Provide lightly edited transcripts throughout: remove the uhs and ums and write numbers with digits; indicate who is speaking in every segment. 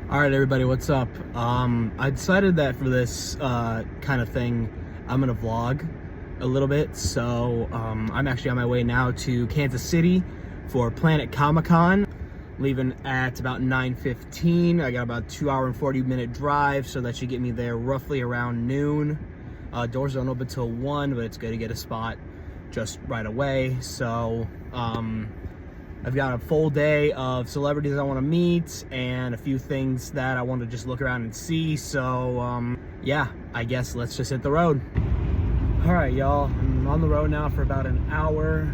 Speaker 1: All right, everybody, what's up? I decided that for this kind of thing, I'm gonna vlog a little bit. So I'm actually on my way now to Kansas City for Planet Comic-Con. Leaving at about 9:15. I got about a 2-hour and 40-minute drive, so that should get me there roughly around noon. Doors don't open till 1, but it's good to get a spot just right away. So I've got a full day of celebrities I want to meet and a few things that I want to just look around and see. So yeah, I guess let's just hit the road. All right, y'all, I'm on the road now for about an hour.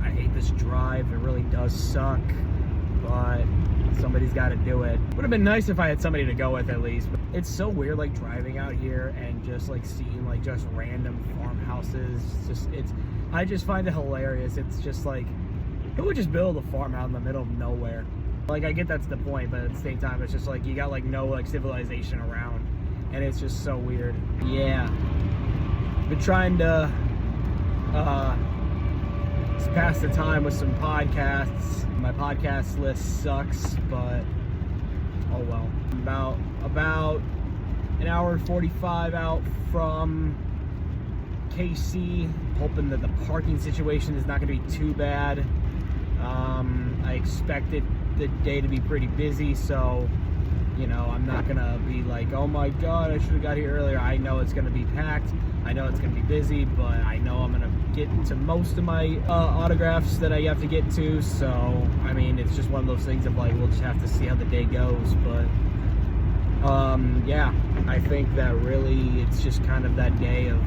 Speaker 1: I hate this drive. It really does suck, but somebody's got to do it. Would have been nice if I had somebody to go with at least. But it's so weird, like driving out here and just like seeing like just random farmhouses. I just find it hilarious. It's just like, who would just build a farm out in the middle of nowhere? Like, I get that's the point, but at the same time, it's just like you got like no like civilization around, and it's just so weird. Yeah, been trying to just pass the time with some podcasts. My podcast list sucks, but oh well. About an hour and 45 out from KC, hoping that the parking situation is not going to be too bad. I expected the day to be pretty busy, so you know, I'm not gonna be like, oh my god, I should have got here earlier. I know it's gonna be packed, I know it's gonna be busy, but I know I'm gonna get to most of my autographs that I have to get to. So I mean, it's just one of those things of like, we'll just have to see how the day goes. But yeah, I think that really it's just kind of that day of,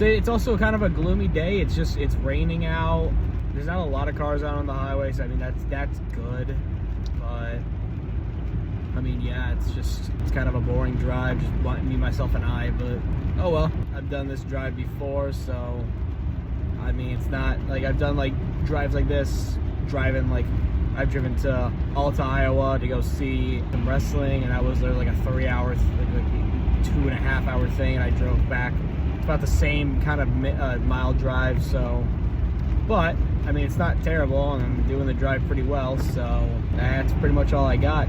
Speaker 1: it's also kind of a gloomy day. It's raining out. There's not a lot of cars out on the highway, so I mean that's good. But I mean, yeah, it's kind of a boring drive, just me, myself, and I. But oh well, I've done this drive before, so I mean, it's not like I've done like drives like this, driving like I've driven to Alta, Iowa to go see some wrestling, and that was like a 3-hour, like 2.5-hour thing, and I drove back. It's about the same kind of mile drive, so. But I mean, it's not terrible, and I'm doing the drive pretty well, so that's pretty much all I got.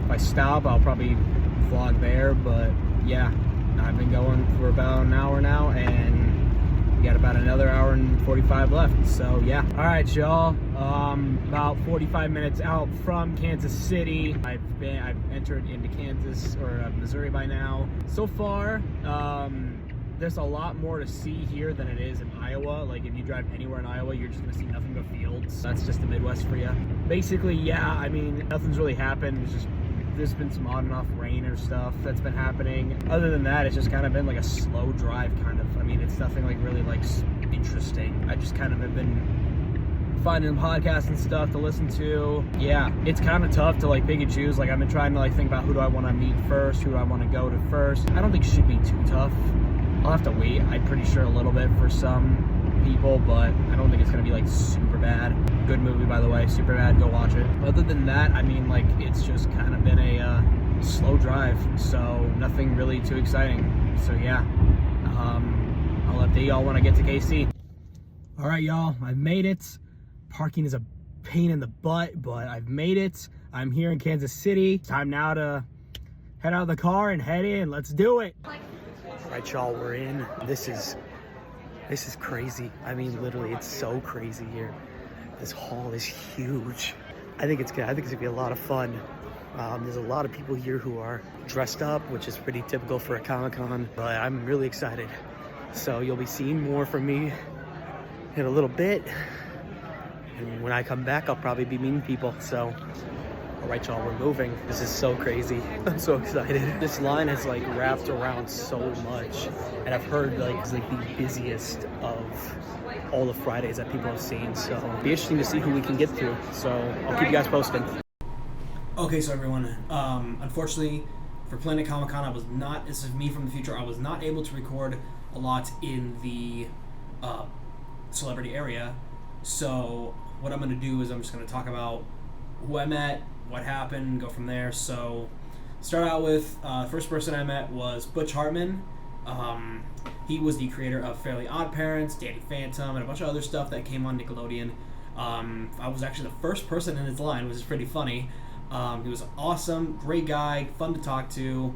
Speaker 1: If I stop, I'll probably vlog there, but yeah, I've been going for about an hour now, and we got about another hour and 45 left, so yeah. All right, y'all, about 45 minutes out from Kansas City. I've entered into Kansas, or Missouri by now. So far, there's a lot more to see here than it is in Iowa. Like, if you drive anywhere in Iowa, you're just gonna see nothing but fields. That's just the Midwest for you. Basically, yeah, I mean, nothing's really happened. It's just, there's been some on and off rain or stuff that's been happening. Other than that, it's just kind of been like a slow drive, kind of. I mean, it's nothing like really like interesting. I just kind of have been finding podcasts and stuff to listen to. Yeah, it's kind of tough to like pick and choose. Like, I've been trying to like think about who do I want to meet first, who do I want to go to first. I don't think it should be too tough. I'll have to wait, I'm pretty sure, a little bit for some people, but I don't think it's going to be like super bad. Good movie, by the way, super bad, go watch it. Other than that, I mean, like, it's just kind of been a slow drive, so nothing really too exciting. So yeah, I'll update y'all when I get to KC. All right, y'all, I've made it. Parking is a pain in the butt, but I've made it. I'm here in Kansas City. Time now to head out of the car and head in. Let's do it. All right, y'all, we're in. This is crazy. I mean, literally, it's so crazy here. This hall is huge. I think it's good. I think it's gonna be a lot of fun. There's a lot of people here who are dressed up, which is pretty typical for a Comic-Con, but I'm really excited. So you'll be seeing more from me in a little bit. And when I come back, I'll probably be meeting people, so. All right, y'all, we're moving. This is so crazy. I'm so excited. This line is like wrapped around so much, and I've heard like it's like the busiest of all the Fridays that people have seen. So it'll be interesting to see who we can get to. So I'll keep you guys posted. Okay, so everyone, unfortunately for Planet Comic-Con, this is me from the future, I was not able to record a lot in the celebrity area. So what I'm gonna do is I'm just gonna talk about who I met, what happened, go from there. So start out with first person I met was Butch Hartman. He was the creator of Fairly Odd Parents, Danny Phantom, and a bunch of other stuff that came on Nickelodeon. I was actually the first person in his line, which is pretty funny.
Speaker 2: He was awesome, great guy, fun to talk to.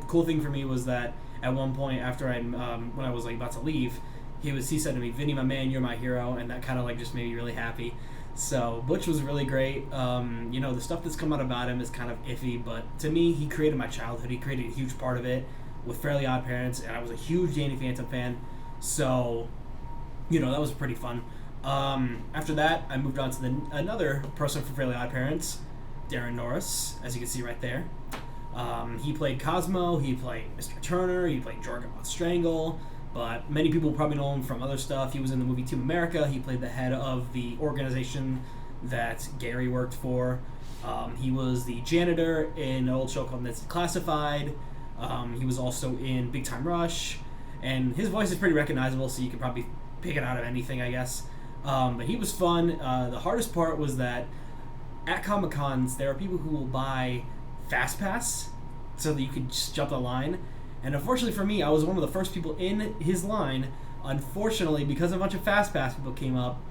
Speaker 2: Cool thing for me was that at one point after when I was like about to leave, he said to me, "Vinny, my man, you're my hero," and that kind of like just made me really happy. So Butch was really great. The stuff that's come out about him is kind of iffy, but to me, he created my childhood. He created a huge part of it with Fairly Odd Parents, and I was a huge Danny Phantom fan. So, that was pretty fun. After that, I moved on to another person from Fairly Odd Parents, Darren Norris, as you can see right there. He played Cosmo, he played Mr. Turner, he played Jorgen von Strangle, but many people probably know him from other stuff. He was in the movie Team America. He played the head of the organization that Gary worked for. He was the janitor in an old show called Ned's Declassified. He was also in Big Time Rush, and his voice is pretty recognizable, so you could probably pick it out of anything, I guess. But he was fun. The hardest part was that at Comic-Cons, there are people who will buy Fast Pass so that you could just jump the line. And unfortunately for me, I was one of the first people in his line. Unfortunately, because a bunch of Fast Pass people came up,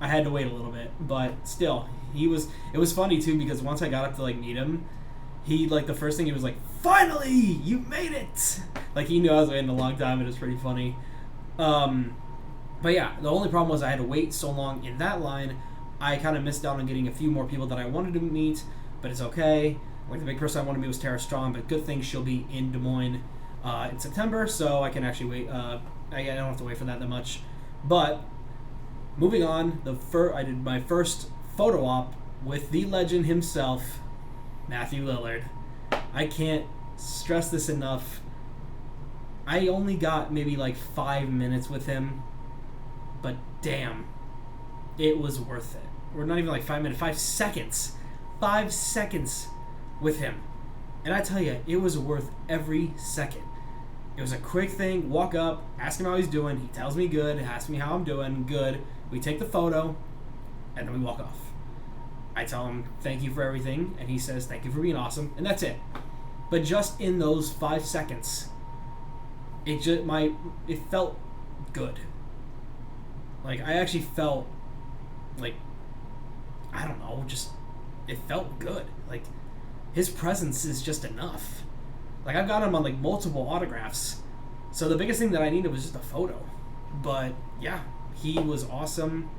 Speaker 2: I had to wait a little bit. But still, it was funny too, because once I got up to like meet him, he the first thing he was like, "Finally, you made it!" Like he knew I was waiting a long time. It was pretty funny. But yeah, the only problem was I had to wait so long in that line. I kind of missed out on getting a few more people that I wanted to meet, but it's okay. Like the big person I wanted to meet was Tara Strong, but good thing she'll be in Des Moines in September, so I can actually wait. I don't have to wait for that much. But moving on, I did my first photo op with the legend himself, Matthew Lillard. I can't stress this enough. I only got maybe like 5 minutes with him, but damn, it was worth it. Or not even like 5 minutes, 5 seconds. 5 seconds with him. And I tell you, it was worth every second. It was a quick thing, walk up, ask him how he's doing. He tells me good, asks me how I'm doing, good. We take the photo, and then we walk off. I tell him, thank you for everything, and he says, thank you for being awesome, and that's it. But just in those 5 seconds, it felt good. Like, I actually felt, like, I don't know, just, it felt good. Like, his presence is just enough. Like, I've got him on, like, multiple autographs. So the biggest thing that I needed was just a photo. But, yeah, he was awesome.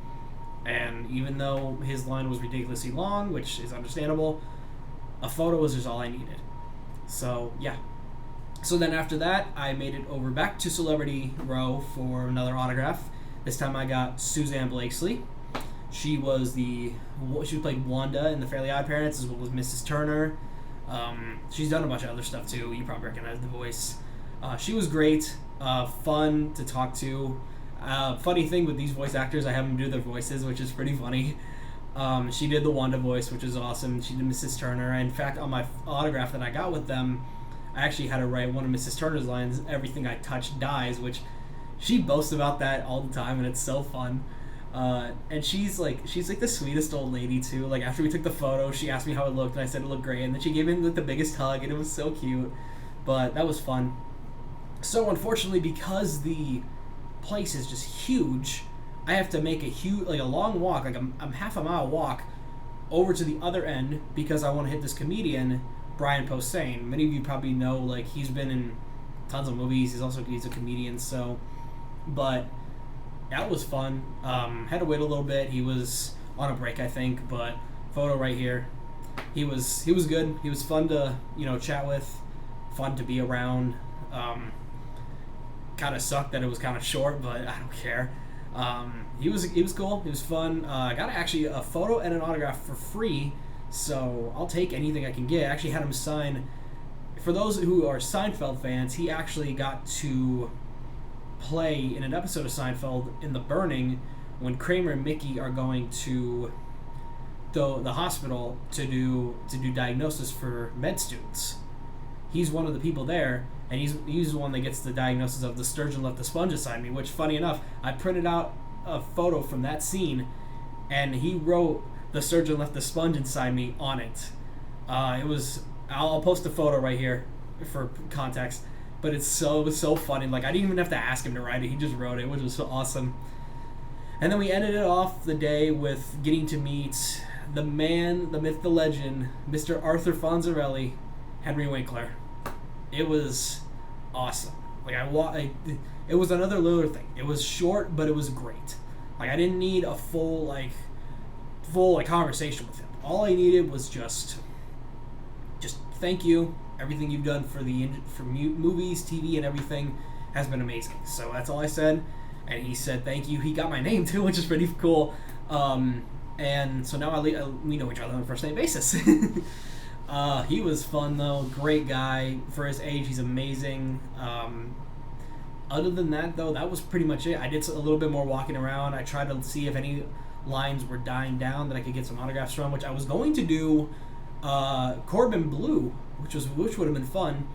Speaker 2: And even though his line was ridiculously long, which is understandable, a photo was just all I needed. So, yeah. So then after that, I made it over back to Celebrity Row for another autograph. This time I got Suzanne Blakesley. She played Wanda in The Fairly Odd Parents, as well as Mrs. Turner. She's done a bunch of other stuff too. You probably recognize the voice. She was great, fun to talk to. Funny thing with these voice actors, I have them do their voices, which is pretty funny. She did the Wanda voice, which is awesome. She did Mrs. Turner. In fact, on my autograph that I got with them, I actually had to write one of Mrs. Turner's lines, "Everything I touch dies," which she boasts about that all the time, and it's so fun. And she's like the sweetest old lady too. Like after we took the photo, she asked me how it looked, and I said it looked great, and then she gave me like the biggest hug, and it was so cute. But that was fun. So unfortunately, because the place is just huge, I have to make a long walk, like a half a mile walk over to the other end because I want to hit this comedian, Brian Posehn. Many of you probably know, like, he's been in tons of movies. He's a comedian. So, but that was fun. Had to wait a little bit. He was on a break, I think, but photo right here. He was good. He was fun to chat with, fun to be around. Kind of sucked that it was kind of short, but I don't care. He was cool. He was fun. I got actually a photo and an autograph for free, so I'll take anything I can get. I actually had him sign. For those who are Seinfeld fans, he actually got to play in an episode of Seinfeld in The Burning when Kramer and Mickey are going to the hospital to do diagnosis for med students. He's one of the people there, and he's the one that gets the diagnosis of the sturgeon left the sponge inside me, which, funny enough, I printed out a photo from that scene, and he wrote the sturgeon left the sponge inside me on it. I'll post a photo right here for context, but it was so funny. Like, I didn't even have to ask him to write it. He just wrote it, which was so awesome. And then we ended it off the day with getting to meet the man, the myth, the legend, Mr. Arthur Fonzarelli, Henry Winkler. It was awesome. Like it was another little thing. It was short, but it was great. Like I didn't need a full conversation with him. All I needed was just thank you. Everything you've done for movies, TV, and everything has been amazing. So that's all I said. And he said thank you. He got my name too, which is pretty cool. And so now we know each other on a first name basis. He was fun though. Great guy. For his age, he's amazing. Other than that though, that was pretty much it. I did a little bit more walking around. I tried to see if any lines were dying down that I could get some autographs from, which I was going to do Corbin Bleu, which would have been fun.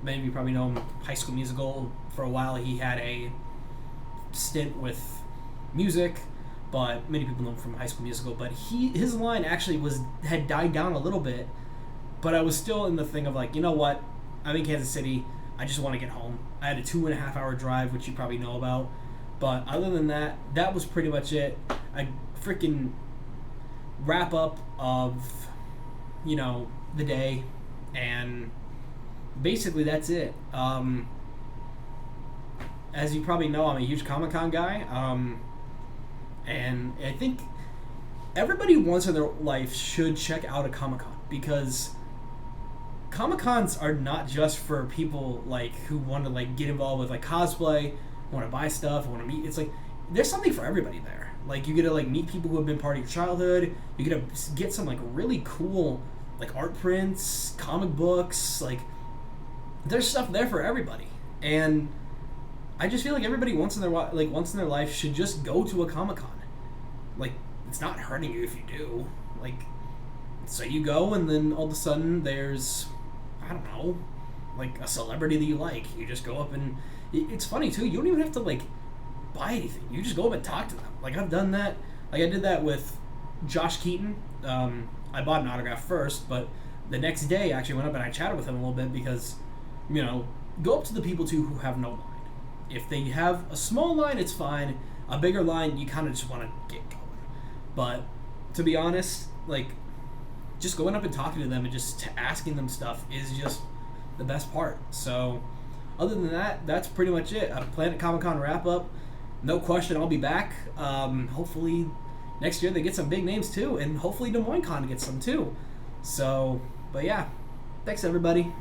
Speaker 2: Many of you probably know him, High School Musical. For a while he had a stint with music, but many people know him from High School Musical. But his line actually had died down a little bit, but I was still in the thing of like, you know what, I'm in Kansas City, I just want to get home. I had a 2.5 hour drive, which you probably know about. But other than that, that was pretty much it. A freaking wrap up of, the day, and basically that's it. As you probably know, I'm a huge Comic-Con guy, and I think everybody once in their life should check out a Comic-Con, because Comic-Cons are not just for people who want to get involved with cosplay, want to buy stuff, want to meet. It's there's something for everybody there. You get to meet people who have been part of your childhood. You get to get some really cool art prints, comic books. There's stuff there for everybody, and I just feel everybody once in their life should just go to a Comic-Con. It's not hurting you if you do. So you go, and then all of a sudden there's, I don't know, a celebrity that you like. You just go up, and it's funny too. You don't even have to buy anything. You just go up and talk to them. I've done that. I did that with Josh Keaton. I bought an autograph first, but the next day I actually went up and I chatted with him a little bit, because, go up to the people too who have no line. If they have a small line, it's fine. A bigger line, you kind of just want to get going. But to be honest, just going up and talking to them and just asking them stuff is just the best part. So other than that, that's pretty much it. A Planet Comic-Con wrap up. No question, I'll be back. Hopefully next year they get some big names too, and hopefully Des Moines Con gets some too. So, but yeah, thanks everybody.